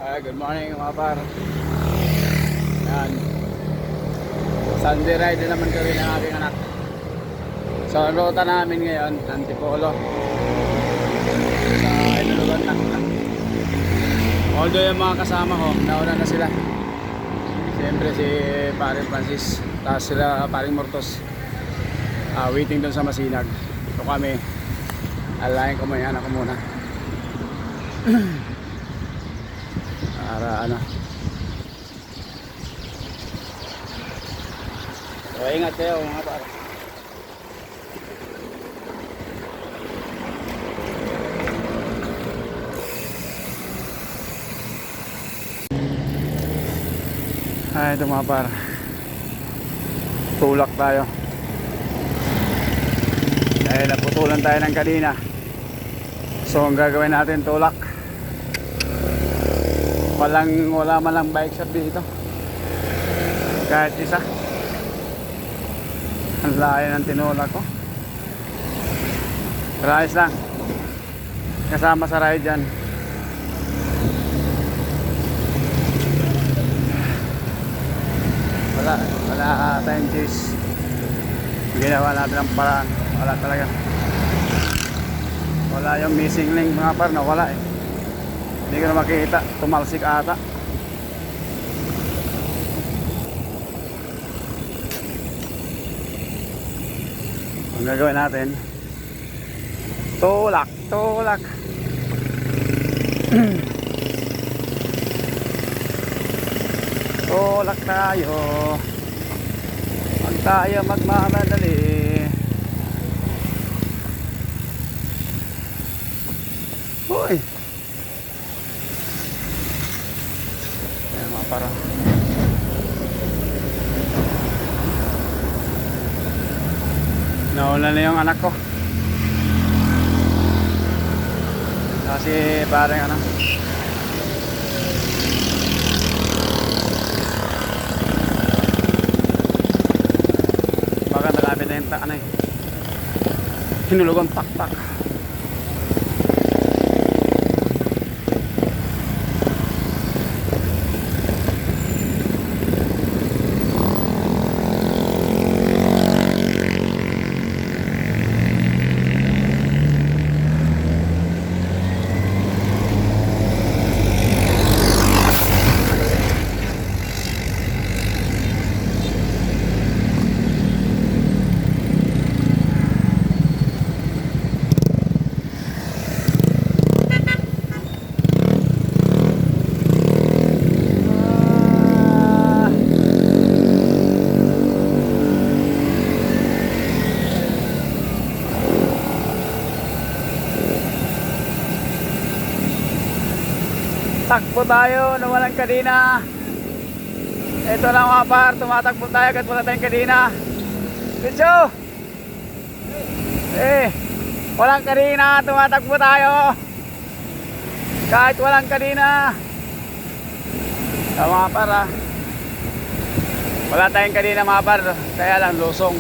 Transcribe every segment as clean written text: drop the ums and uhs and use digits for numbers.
Good morning mga par. Yan. Sunday ride naman kami ng aking anak. So ang ruta namin ngayon, Antipolo. Sa Inulugan na. Although yung mga kasama ko, nauna na sila. Siyempre si Paring Francis, tapos sila Paring Mortos. Waiting doon sa Masinag. So kami, alayin ko mo yung anak ko muna. Para ano. So ingat kayo mga par. Ito mga par. Tulak tayo. Dahil naputulan tayo ng kanina. So ang gagawin natin tulak. Wala man lang bike shop dito. Kahit isa. Ang layo ng tinulak ko. Rice lang. Kasama sa ride dyan. Wala tayong cheese. Ginawa natin ang paraan. Wala talaga. Wala yung missing link mga par, wala eh. Hindi ko na makikita. Tumalsik ata. Ang gagawin natin, tulak. Tulak tayo. Huwag tayo magmamadali. Uy, ayan mga para. Nauna na yung anak ko. Kasi parang ano, baka malapit na yung ano eh, hinulugang tak. Takbo tayo na walang kadena. Ito lang mga par, tumatakbo tayo kahit wala tayong kadena. Bicho! Walang kadena, tumatakbo tayo kahit walang kadena. So mga par wala tayong kadena mga par, kaya lang lusong.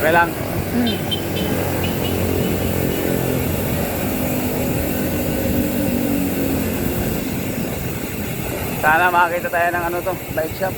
Okay lang. Sana makakita tayo ng ano to, bike shop.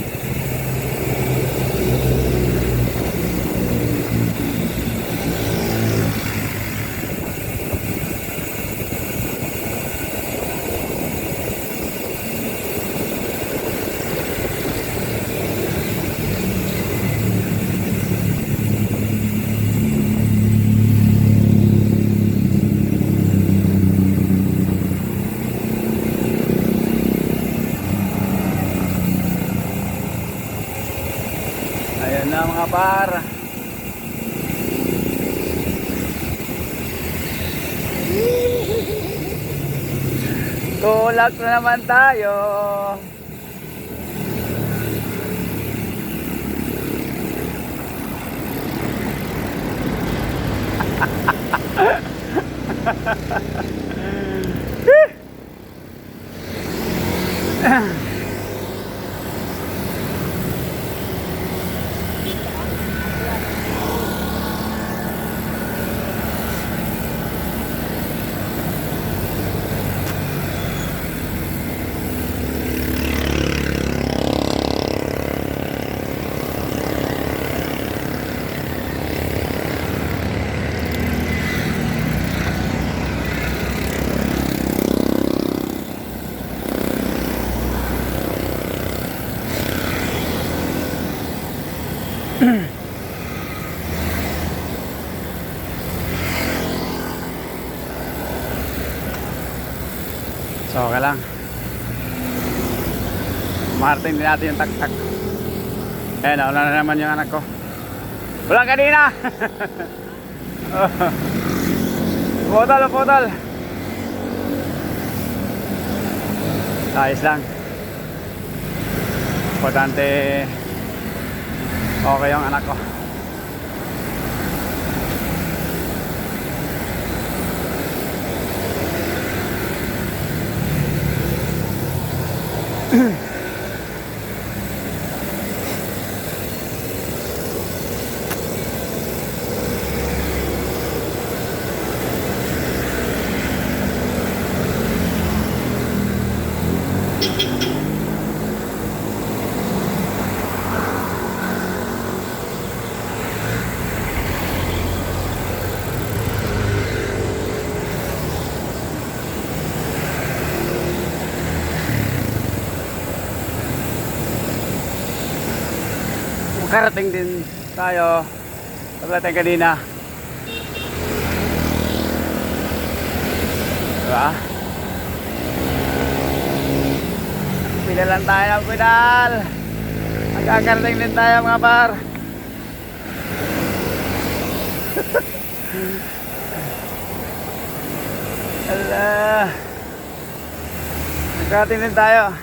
Ayan na mga par. Tulak na naman tayo. So okay lang. Martin din natin yung tak-tak. Eh, nauna na naman yung anak ko. Walang kanina! Putol, putol. Ayos lang. Importante okay yung anak ko. Karating din tayo pagdating kanina, diba? Pila lang tayo ng pedal, magkakarating din tayo mga par. Ala, magkakarating din tayo.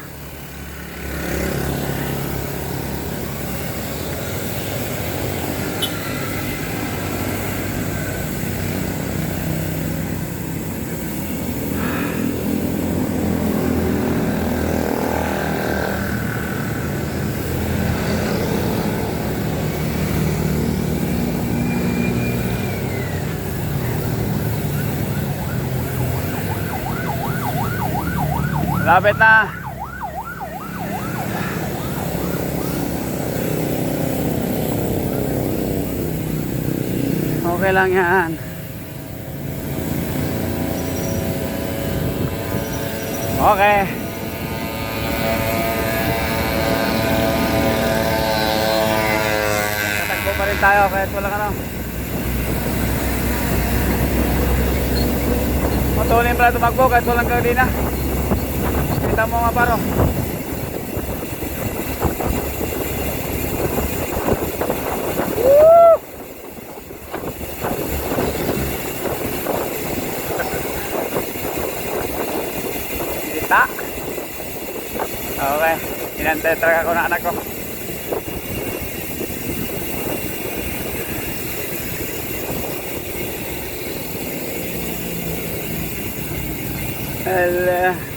Lapit na. Okay lang yan. Okay. Tatakbo pa rin tayo kahit walang ano. Matuloy pala tumakbo kahit walang gawin na. Kita mo nga paro. Woo! Kita. Okay. Inantay talaga ko na anak ko. Ala.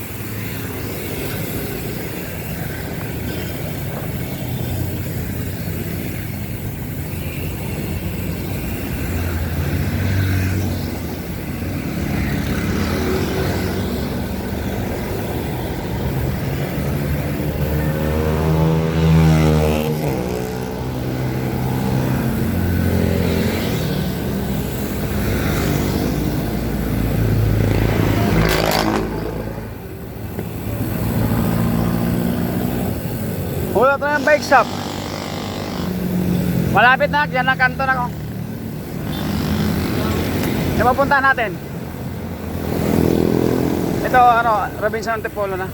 Wala pa yung bike shop. Malapit na, dyan lang kanto na ko. Saan mapuntahan natin? Ito ano, Robinson Antipolo na.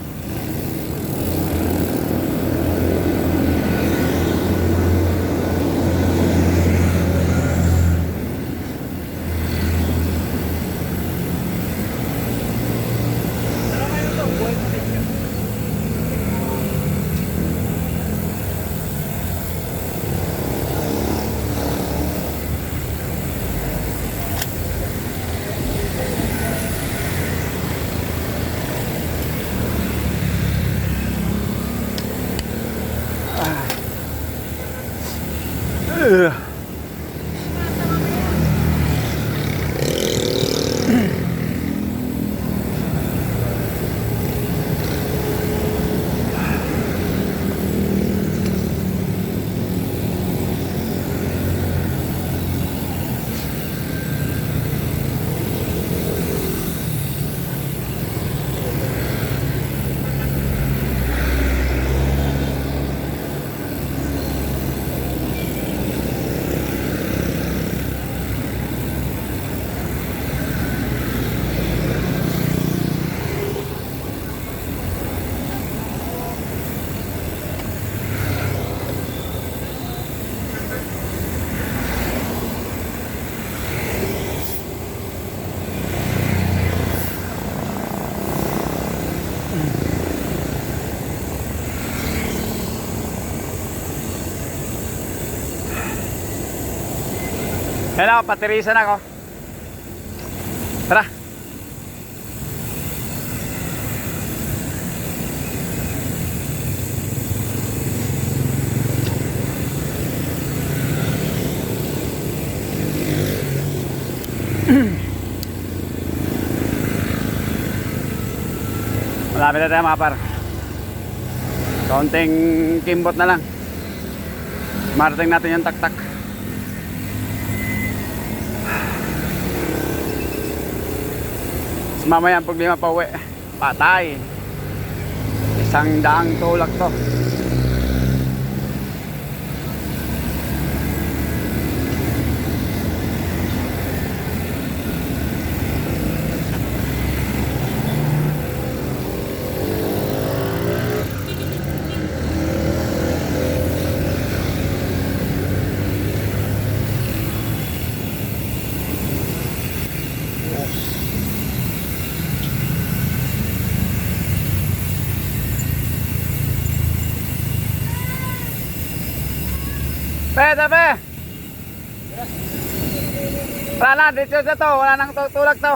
Yan ako, patirisan ako. Tara. Malapit na tayo mga par. Kaunting kimbot na lang. Marating natin yung taktak. Mamaya pag lima pa uwi, patay. 100 tulak to. Tabi. Wala na, dito sa to. Wala nang tulak to.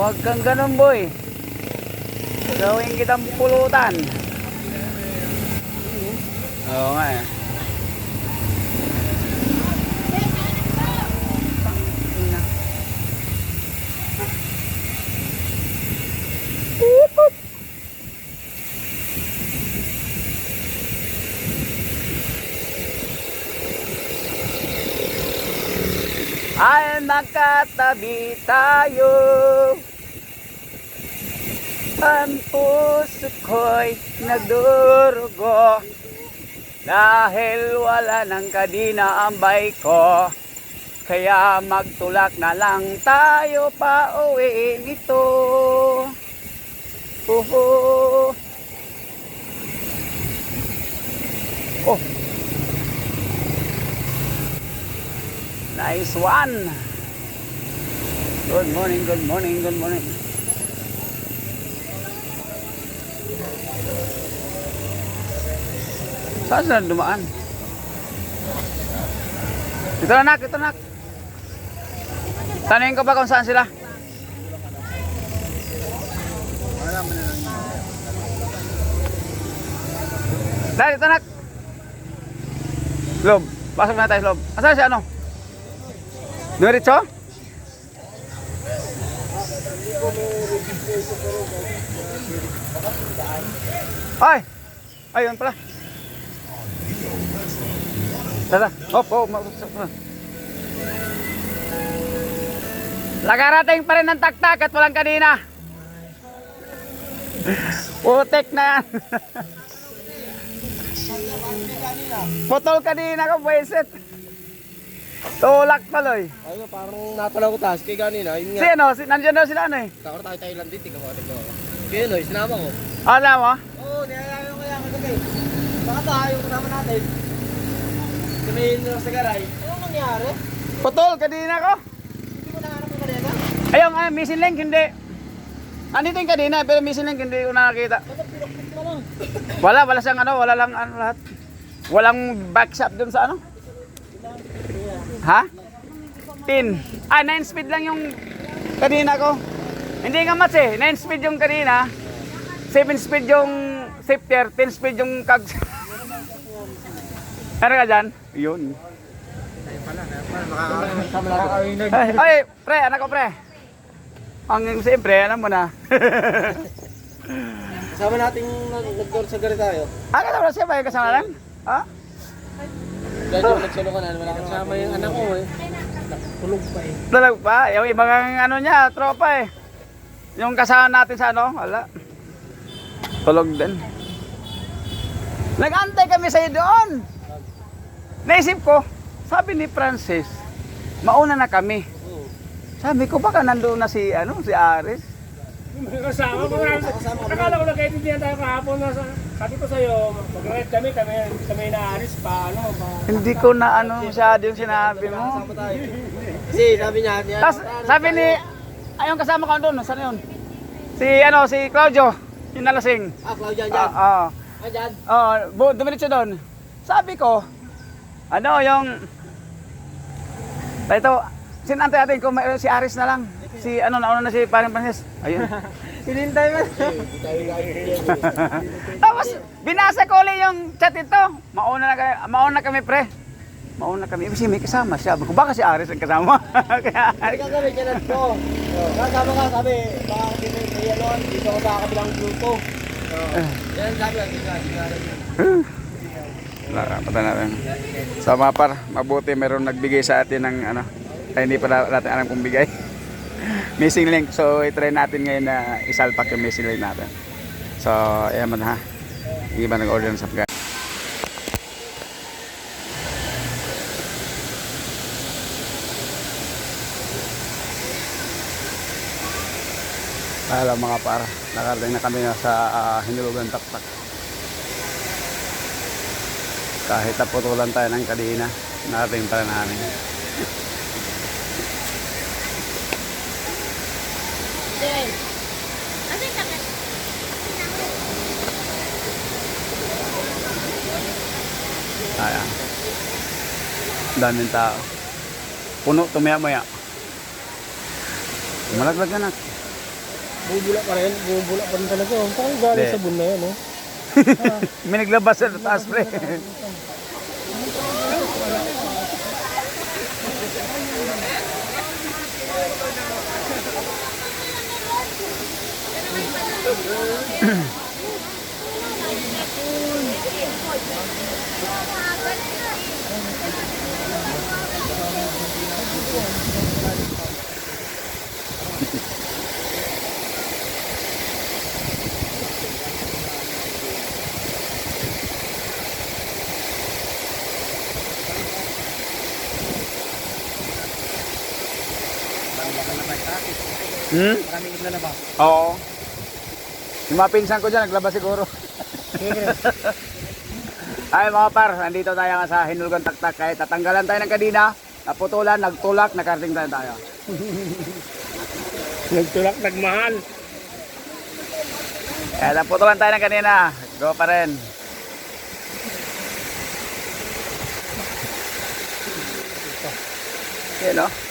Huwag kang ganun boy. Gawin kitang pulutan. Oo nga eh. Ay magkatabi tayo. Ang puso ko'y nagdurugo dahil wala ng kadina ang bike ko. Kaya magtulak na lang tayo pa uwiin ito. Oh. Nice one. Good morning, good morning, good morning. Saan sila dumaan? Ito na nak, ito nak. Tanungin ko pa kung saan sila. Dahil ito nak. Lob, pasok na tayo Lob. Asan si ano? Diretso? Ay! Ayun pala. Tara, hop. Nakarating pa rin ng taktak at walang kanina. Putek na yan. Putol kanina ko, buwisit. Tulak paloy. Ayun, parang natalaw ko taas kay kanina. Yun nga. Sino? Nandiyan daw sila ano eh. Takot tayo Thailand din, tingnan mo. Kaya no, sinama ko. Alam mo? Oo, niyayayang ko yan kagabi. Baka ba yung kasama natin? Kumain na sa garay. Anong nangyari? Putol kanina ko. Hindi mo nahanap yung kanina? Ayun, missing link hindi. Andito yung kanina pero missing link hindi ko nakakita. Bakit pinukpit mo lang? Wala siyang ano, wala lang ano lahat. Walang backshot dun sa ano? Ha? 10. 9 speed lang yung kanina ko. Hindi nga match eh. 9 speed yung kanina. 7 speed yung shifter. 10 speed yung cogs. Ano ka dyan? Yun. Makakawinag. Ay, pre, anak ko pre. Ang siyempre, alam mo na. Kasama natin nag-door sa gari tayo. Ah, kasama siya ba yung kasama lang? Ha? Dahil yung nagsalo ka na, wala kang kasama yung anak ko eh. Tulog pa eh. Dalag pa, yung ibang ano niya, tropa eh. Yung kasama natin sa ano, wala. Tulog din. Nag-antay kami sa'yo doon. Naisip ko, sabi ni Francis, mauna na kami. Oo. Sabi ko, baka nandoon na si, si Aris. Kasama ko na. Akala ko nagkaintindihan tayo kahapon na sabi ko sa'yo, mag-ride kami naaris pa, Hindi ko na masyado yung sinabi mo. Kasama tayo. Kasi sabi niya, Tapos sabi ni, ayong kasama ko doon, saan yun? Si Claudio, yung nalasing. Claudia dyan. Dyan. Dumiretso doon. Sabi ko, yung, ito, sinantay natin kung si Aris na lang. Nauna na si Paring Francis. Ayun. Sinintay mo. Tapos, binasa ko ulit yung chat ito. Mauna kami pre. Mauna kami. Kasi may kasama siya. Baka si Aris ang kasama. Kaya, Hindi ka kami, chinat ko. Kasama ka, sabi, baka may yalon, dito ko sa kabilang grupo. Yan sabi, Nakapata natin. So mga par, mabuti meron nagbigay sa atin ng ay hindi pa natin alam kung bigay. Missing link. So i-try natin ngayon na isalpak yung missing link natin. So ayan man ha. Hindi ba nag-order ng sapga? Alam mga par, nakarating na kami sa Hinulugan Taktak. Kahit naputulan tayo ng kadina, narating pa namin. Ayan. Daming tao. Puno, tumaya-maya. Malaglag na. Bumubula pa rin talaga. Saan galing Hindi. sabon na yan, oh? May naglabas sa taas pre. Maraming ibla na ba? Oo. Yung mga pinsan ko dyan, naglabas siguro. Ay mga par, nandito tayo nga sa Hinulugan Taktak. Kahit tatanggalan tayo ng kadina, naputulan, nagtulak, nakarating tayo. Nagtulak, nagmahal. Kaya naputulan tayo ng kanina. Go pa rin. Yan o.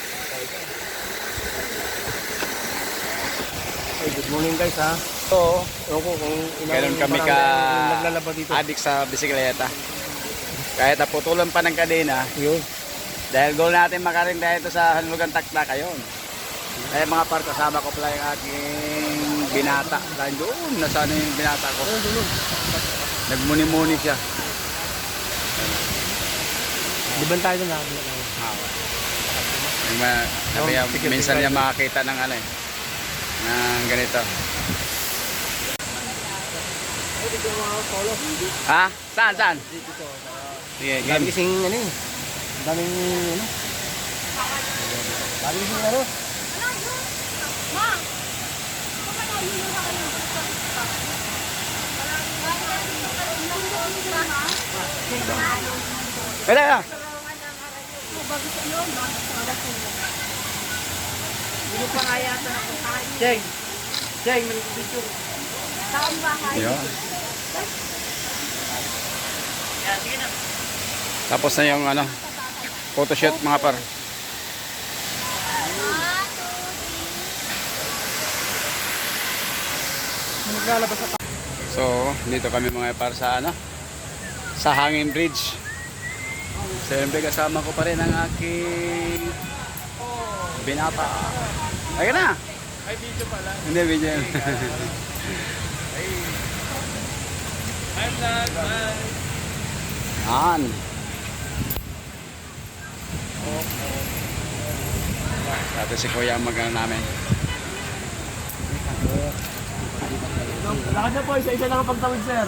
Hey, good morning guys ha. Oo. Ewan ko kung Ganun kami naglalaba dito. adik sa bisikleta. Kahit naputulan pa ng kadena, Yun. dahil goal natin makaring dito sa Hinulugan Taktak, ayun. Kaya mga par, kasama ko pala yung aking binata. Dahil doon, nasaan yung binata ko. Nagmuni-muni siya. Liban tayo na. Minsan niya makakita ng ng ganito. Ha? Saan? Sige, Dami game. kasing daming Dami kasing Kaya na. Cheng, may video. Yun. Tapos na yung photoshoot mga par. So, dito kami mga par sa sa Hangin Bridge. Siyempre kasama ko pa rin ang aking binata. Ayun na! Ay, video pala. Hindi, video. I'm not man. Yan. Dati si Kuya ang magana namin. Lakad na po, isa-isa lang ang pagtawid, sir.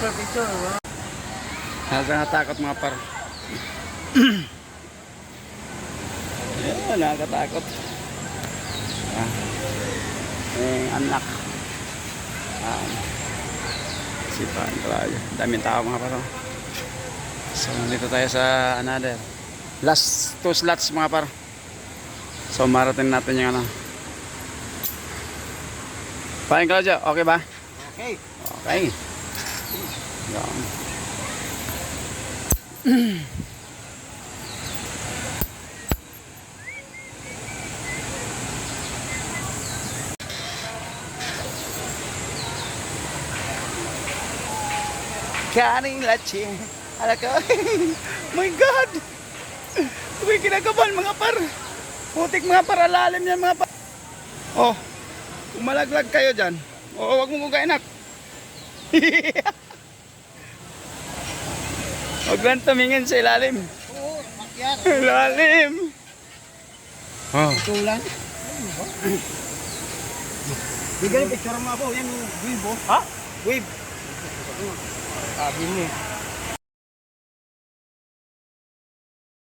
Picture. Nakakatakot mga par. Ayun, nakakatakot. Anak. Sipahan talaga. Daming tao mga par. So, nandito tayo sa another. Last 2 slots mga par. So, marating natin yung ano. Paring Claudio, okay ba? Okay. Okay. Yan. Kaning lachi. Ala ka. My God. Uy, kinakabahan mga par. Putik mga par, alalim yan mga par. Oh. Umalaglag kayo dyan. Oo, wag mo kukain nak. Huwag lang tumingin sa ilalim. Oo, makyat. Ilalim. Oh. Tulan. Bigyan picture mo ako. Yan, wave oh. Ha? Wave. Sabi niya.